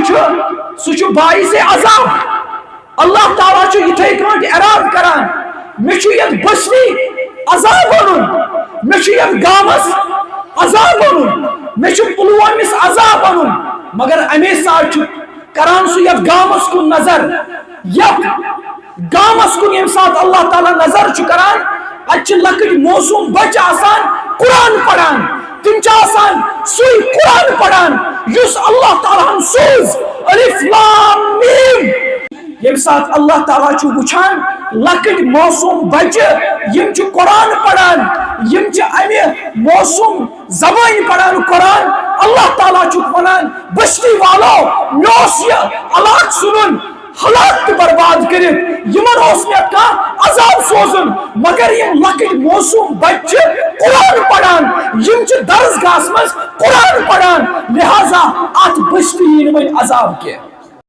سہ باعث عذاب اللہ تعالیٰ یتھے کٲٹھۍ اراد کران مے یت بستی عذاب اونن مے یت گامس عذاب اونن مے پلوامس عذاب اونن مگر امی ساتھ کران سہ یت گامس کن نظر یت گامس کن یم سات اللہ تعالیٰ نظر کران ات لکٹ موسوم بچہ آسان قرآن پڑھان تم آسان سوئی قرآن پڑھان یس اللہ تعالیٰ سوز الف لام میم یم سات اللہ تعالیٰ وچھان لکٹ موسوم بچہ یم قرآن پڑھان یم امہ موسوم زبان پڑھان قرآن اللہ تعالیٰ ونان بستی والو مے علاق سنن ہلاک تو برباد کرت یمن مے عذاب سوزن مگر یم لکٹ موسوم بچہ قرآن پڑھان یم درسگاہ مز قرآن پڑھان لہذا ات بستی ون عذاب کی